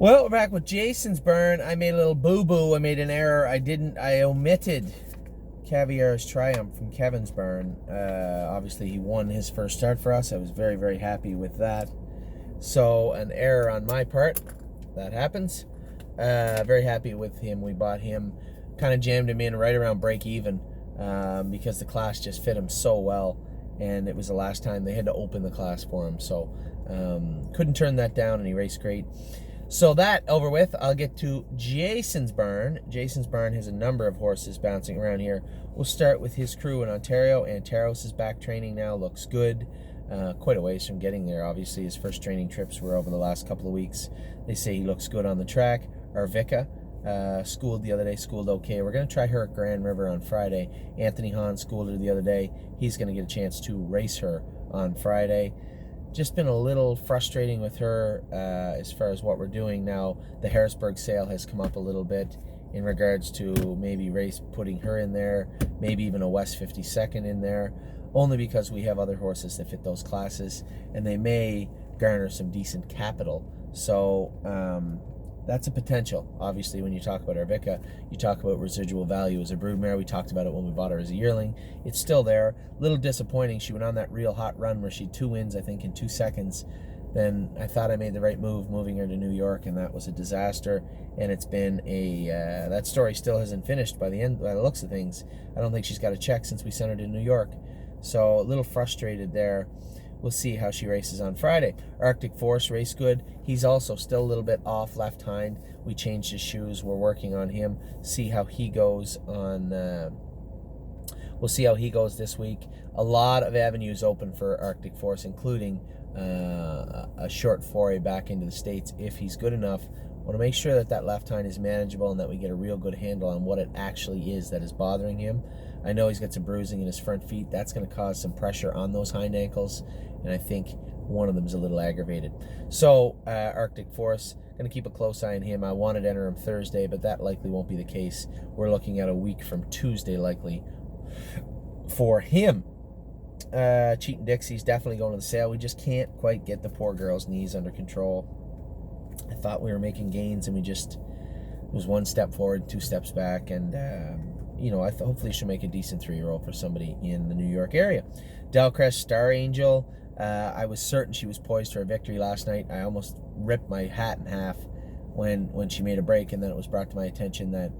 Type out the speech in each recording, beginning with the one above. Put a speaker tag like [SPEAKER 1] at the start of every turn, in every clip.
[SPEAKER 1] Well, we're back with Jason's burn. I made a little boo-boo. I made an error. I omitted Caviar's Triumph from Kevin's burn. Obviously, he won his first start for us. I was very, very happy with that. So, an error on my part. That happens. Very happy with him. We bought him, kind of jammed him in right around break even because the class just fit him so well. And it was the last time they had to open the class for him. So, couldn't turn that down, and he raced great. So that over with, I'll get to Jason's barn. Jason's barn has a number of horses bouncing around here. We'll start with his crew in Ontario. Anteros is back training now, looks good. Quite a ways from getting there. Obviously, his first training trips were over the last couple of weeks. They say he looks good on the track. Arvika, schooled the other day, schooled okay. We're going to try her at Grand River on Friday. Anthony Hahn schooled her the other day. He's going to get a chance to race her on Friday. Just been a little frustrating with her as far as what we're doing now. The Harrisburg sale has come up a little bit in regards to maybe putting her in there, maybe even a West 52nd in there, only because we have other horses that fit those classes, and they may garner some decent capital. So that's a potential. Obviously, when you talk about Arvika, you talk about residual value as a broodmare. We talked about it when we bought her as a yearling. It's still there. A little disappointing. She went on that real hot run where she had 2 wins, I think, in 2 seconds. Then I thought I made the right move moving her to New York, and that was a disaster. And it's been that story still hasn't finished by the looks of things. I don't think she's got a check since we sent her to New York. So a little frustrated there. We'll see how she races on Friday. Arctic Force raced good. He's also still a little bit off left hind. We changed his shoes. We're working on him. See how he goes on. We'll see how he goes this week. A lot of avenues open for Arctic Force, including a short foray back into the States if he's good enough. I want to make sure that left hind is manageable and that we get a real good handle on what it actually is that is bothering him. I know he's got some bruising in his front feet. That's going to cause some pressure on those hind ankles, and I think one of them is a little aggravated. So, Arctic Force, going to keep a close eye on him. I wanted to enter him Thursday, but that likely won't be the case. We're looking at a week from Tuesday, likely, for him. Cheatin' Dixie's definitely going to the sale. We just can't quite get the poor girl's knees under control. I thought we were making gains, and it was 1 step forward, 2 steps back, and hopefully she'll make a decent 3-year-old for somebody in the New York area. Delcrest Star Angel, I was certain she was poised for a victory last night. I almost ripped my hat in half when she made a break, and then it was brought to my attention that,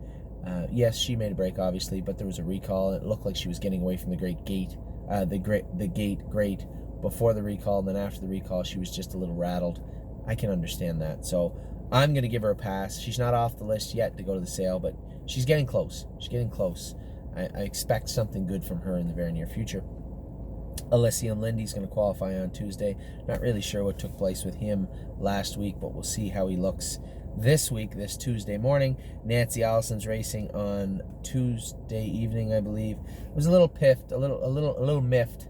[SPEAKER 1] yes, she made a break, obviously, but there was a recall. It looked like she was getting away from the gate great before the recall, and then after the recall, she was just a little rattled. I can understand that. So I'm going to give her a pass. She's not off the list yet to go to the sale, but she's getting close. She's getting close. I expect something good from her in the very near future. Elysium Lindy's going to qualify on Tuesday. Not really sure what took place with him last week, but we'll see how he looks this week, this Tuesday morning. Nancy Allison's racing on Tuesday evening, I believe. It was a little piffed, a little miffed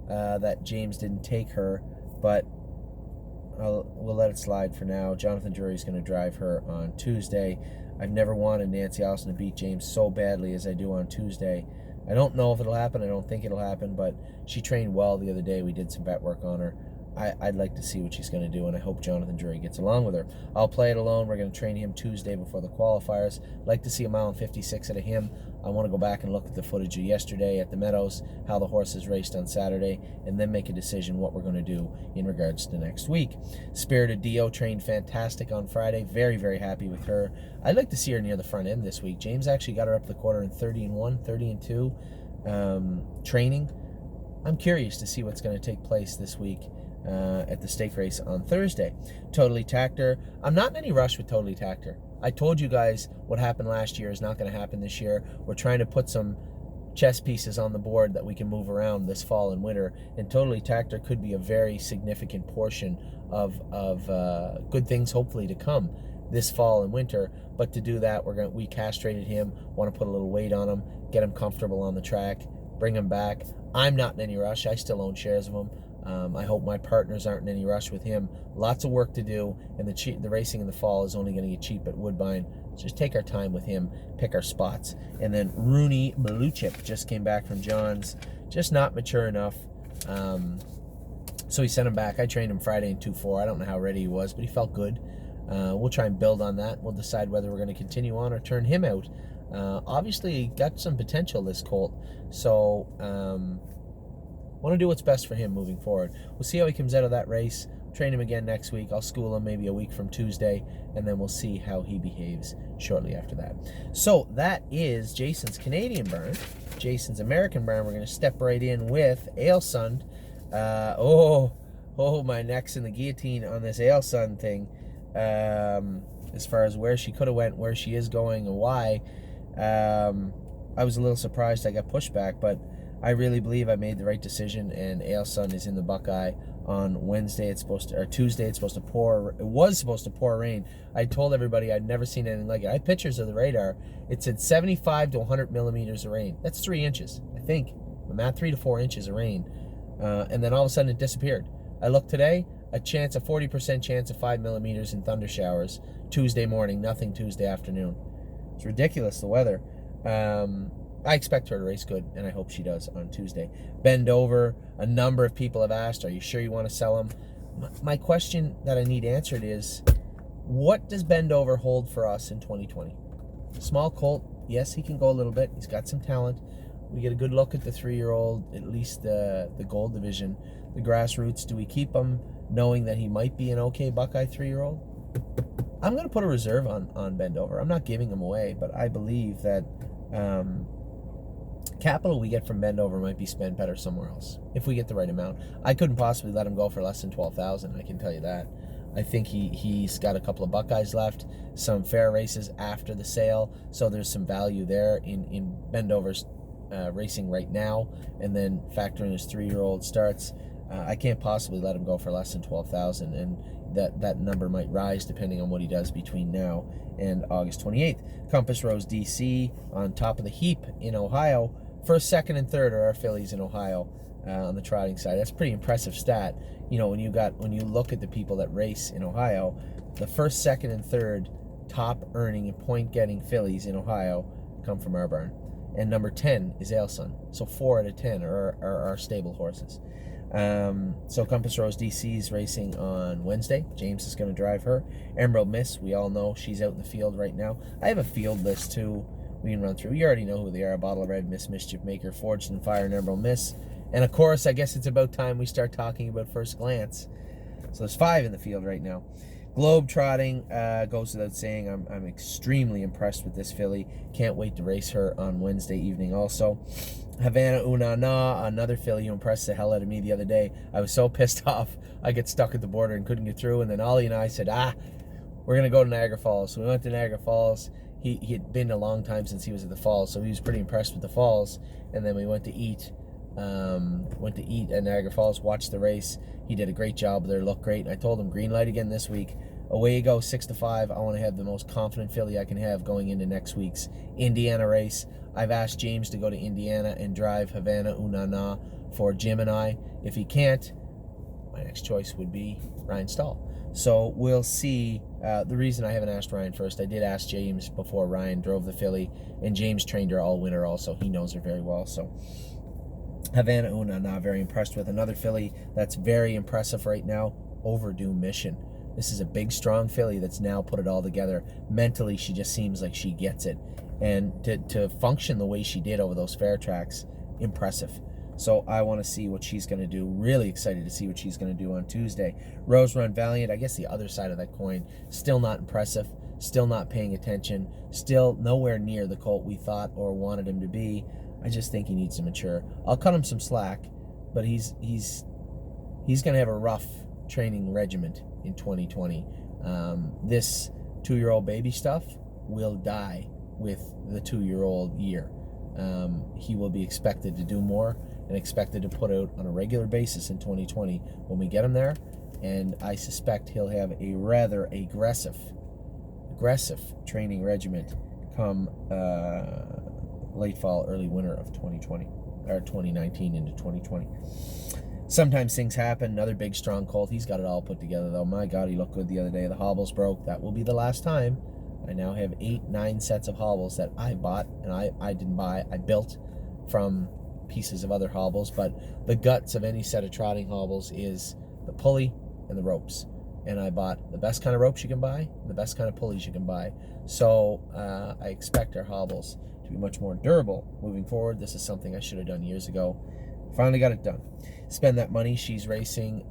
[SPEAKER 1] that James didn't take her, but we'll let it slide for now. Jonathan Drury's going to drive her on Tuesday. I've never wanted Nancy Allison to beat James so badly as I do on Tuesday. I don't know if it'll happen. I don't think it'll happen, but she trained well the other day. We did some bet work on her. I'd like to see what she's going to do, and I hope Jonathan Drury gets along with her. I'll play it alone. We're going to train him Tuesday before the qualifiers. Like to see a 1:56 out of him. I want to go back and look at the footage of yesterday at the Meadows, how the horses raced on Saturday, and then make a decision what we're going to do in regards to next week. Spirited Dio trained fantastic on Friday. Very, very happy with her. I'd like to see her near the front end this week. James actually got her up the quarter in 30-1, 30-2 training. I'm curious to see what's going to take place this week at the stake race on Thursday. Totally Tacked. I'm not in any rush with Totally Tacked. I told you guys what happened last year is not going to happen this year. We're trying to put some chess pieces on the board that we can move around this fall and winter, and Totally Tacked could be a very significant portion of good things hopefully to come this fall and winter. But to do that, we castrated him, want to put a little weight on him, get him comfortable on the track, bring him back. I'm not in any rush. I still own shares of him. I hope my partners aren't in any rush with him. Lots of work to do, and the racing in the fall is only going to get cheap at Woodbine. So just take our time with him, pick our spots. And then Rooney Maluchip just came back from John's, just not mature enough. So he sent him back. I trained him Friday in 2-4. I don't know how ready he was, but he felt good. We'll try and build on that. We'll decide whether we're going to continue on or turn him out. Obviously, got some potential, this colt. So, want to do what's best for him moving forward. We'll see how he comes out of that race. Train him again next week. I'll school him maybe a week from Tuesday, and then we'll see how he behaves shortly after that. So that is Jason's Canadian burn. Jason's American burn. We're going to step right in with Ailsund. My neck's in the guillotine on this Ailsund thing. As far as where she could have went, where she is going, and why. I was a little surprised I got pushed back, but I really believe I made the right decision, and Ailsund is in the Buckeye on Wednesday. Tuesday it's supposed to pour. It was supposed to pour rain. I told everybody I'd never seen anything like it. I had pictures of the radar. It said 75 to 100 millimeters of rain. That's 3 inches, I think. I'm at 3 to 4 inches of rain. And then all of a sudden it disappeared. I looked today, a 40% chance of 5 millimeters in thunder showers. Tuesday morning, nothing Tuesday afternoon. It's ridiculous, the weather. I expect her to race good, and I hope she does on Tuesday. Bend Over, a number of people have asked, are you sure you want to sell him? My question that I need answered is, what does Bend Over hold for us in 2020? Small colt, yes, he can go a little bit. He's got some talent. We get a good look at the 3-year-old, at least the gold division. The grassroots, do we keep him knowing that he might be an okay Buckeye 3-year-old? I'm going to put a reserve on Bend Over. I'm not giving him away, but I believe that capital we get from Bend Over might be spent better somewhere else if we get the right amount. I couldn't possibly let him go for less than $12,000. I can tell you that. I think he's got a couple of Buckeyes left, some fair races after the sale, so there's some value there in Bend Over's racing right now, and then factor in his 3-year-old starts. I can't possibly let him go for less than $12,000, and that number might rise depending on what he does between now and August 28th. Compass Rose DC on top of the heap in Ohio. First, second, and third are our fillies in Ohio on the trotting side. That's a pretty impressive stat. You know, when you look at the people that race in Ohio, the first, second, and third top earning and point getting fillies in Ohio come from our barn. And number 10 is Ailsund. So 4 out of 10 are our stable horses. So Compass Rose DC is racing on Wednesday. James is going to drive her. Emerald Miss, we all know she's out in the field right now. I have a field list too we can run through. You already know who they are. Bottle of Red, Miss Mischief Maker, Forged in Fire, and Emerald Miss. And of course, I guess it's about time we start talking about First Glance. So there's 5 in the field right now. Globe Trotting goes without saying. I'm extremely impressed with this filly. Can't wait to race her on Wednesday evening also. Havana Una Notte, another filly who impressed the hell out of me the other day. I was so pissed off. I get stuck at the border and couldn't get through. And then Ollie and I said, we're going to go to Niagara Falls. So we went to Niagara Falls. He had been a long time since he was at the Falls, so he was pretty impressed with the Falls. And then we went to eat. At Niagara Falls, watched the race. He did a great job there, looked great. And I told him, green light again this week. Away you go, 6-5. I want to have the most confident filly I can have going into next week's Indiana race. I've asked James to go to Indiana and drive Havana Una Notte for Jim and I. If he can't, my next choice would be Ryan Stahl. So we'll see. The reason I haven't asked Ryan first, I did ask James before Ryan drove the filly, and James trained her all winter also. He knows her very well. So Havana Una Notte, very impressed with. Another filly that's very impressive right now, Overdue Mission. This is a big, strong filly that's now put it all together. Mentally, she just seems like she gets it. And to function the way she did over those fair tracks, impressive. So I want to see what she's going to do. Really excited to see what she's going to do on Tuesday. Rose Run Valiant, I guess the other side of that coin, still not impressive, still not paying attention, still nowhere near the colt we thought or wanted him to be. I just think he needs to mature. I'll cut him some slack, but he's going to have a rough training regiment in 2020. This 2-year-old baby stuff will die with the 2-year-old year. He will be expected to do more and expected to put out on a regular basis in 2020 when we get him there, and I suspect he'll have a rather aggressive training regiment come late fall, early winter of 2020, or 2019 into 2020. Sometimes things happen. Another big, strong colt. He's got it all put together, though. My God, he looked good the other day. The hobbles broke. That will be the last time. I now have 8-9 sets of hobbles that I bought, and I didn't buy. I built from pieces of other hobbles, but the guts of any set of trotting hobbles is the pulley and the ropes. and I bought the best kind of ropes you can buy, and the best kind of pulleys you can buy. So I expect our hobbles to be much more durable moving forward. This is something I should have done years ago. Finally got it done. Spend that money. She's racing.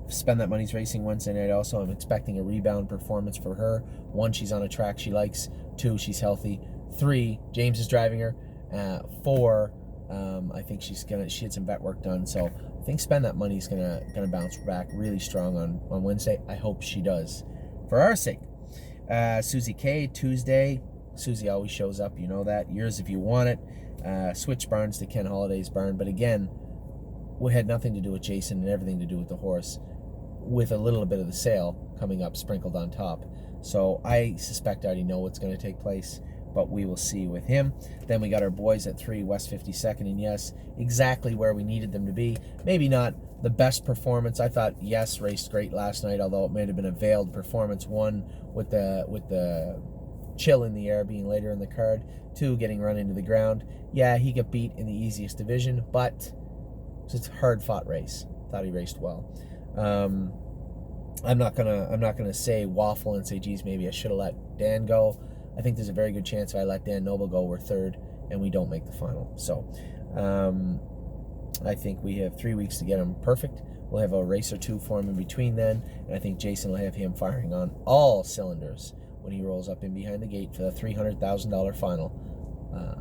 [SPEAKER 1] Spend that money's racing Wednesday night also. I'm expecting a rebound performance for her. 1, she's on a track she likes. 2, she's healthy. 3, James is driving her. 4, I think she had some vet work done. So I think spend that money's gonna bounce back really strong on Wednesday. I hope she does, for our sake. Susie K, Tuesday. Susie always shows up, you know that. Yours if you want it. Switch barns to Ken Holiday's barn, but again, we had nothing to do with Jason and everything to do with the horse, with a little bit of the sale coming up sprinkled on top. So I suspect I already know what's going to take place, but we will see with him. Then we got our boys at 3, West 52nd, and yes, exactly where we needed them to be. Maybe not the best performance. I thought Yes raced great last night, although it may have been a veiled performance. 1, with the chill in the air being later in the card. 2, getting run into the ground. Yeah, he got beat in the easiest division, but it's a hard-fought race. Thought he raced well. I'm not gonna say waffle and say, geez, maybe I should have let Dan go. I think there's a very good chance if I let Dan Noble go, we're 3rd and we don't make the final. So I think we have 3 weeks to get him perfect. We'll have a race or 2 for him in between then, and I think Jason will have him firing on all cylinders when he rolls up in behind the gate for the $300,000 final.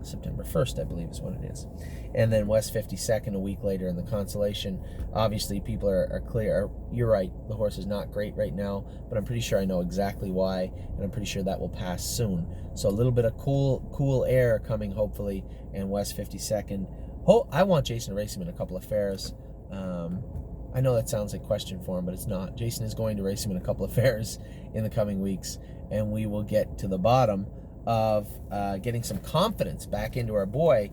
[SPEAKER 1] September 1st, I believe is when it is. And then West 52nd a week later in the consolation. Obviously, people are clear. You're right, the horse is not great right now, but I'm pretty sure I know exactly why, and I'm pretty sure that will pass soon. So a little bit of cool air coming, hopefully, and West 52nd. Oh, I want Jason to race him in a couple of fairs. I know that sounds like question for him, but it's not. Jason is going to race him in a couple of fairs in the coming weeks, and we will get to the bottom of getting some confidence back into our boy,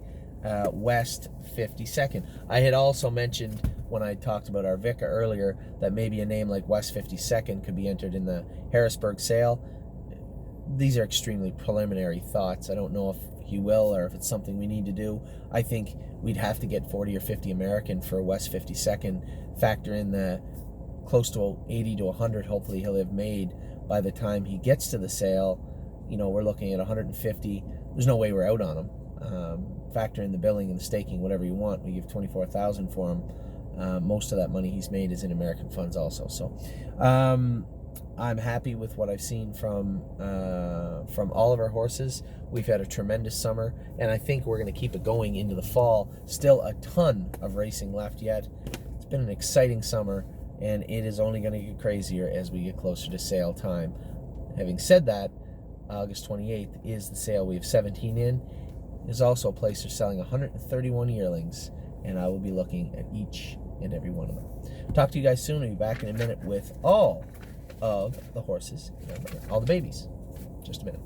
[SPEAKER 1] West 52nd. I had also mentioned when I talked about our Vicar earlier that maybe a name like West 52nd could be entered in the Harrisburg sale. These are extremely preliminary thoughts. I don't know if he will or if it's something we need to do. I think we'd have to get 40 or 50 American for West 52nd. Factor in the close to 80 to 100 hopefully he'll have made by the time he gets to the sale. You know, we're looking at 150. There's no way we're out on him. Factor in the billing and the staking, whatever you want. We give $24,000 for him. Most of that money he's made is in American funds also. So I'm happy with what I've seen from all of our horses. We've had a tremendous summer, and I think we're going to keep it going into the fall. Still a ton of racing left yet. It's been an exciting summer, and it is only going to get crazier as we get closer to sale time. Having said that, August 28th is the sale. We have 17 in. There's also a place they're selling 131 yearlings, and I will be looking at each and every one of them. Talk to you guys soon. I'll be back in a minute with all of the horses, all the babies. Just a minute.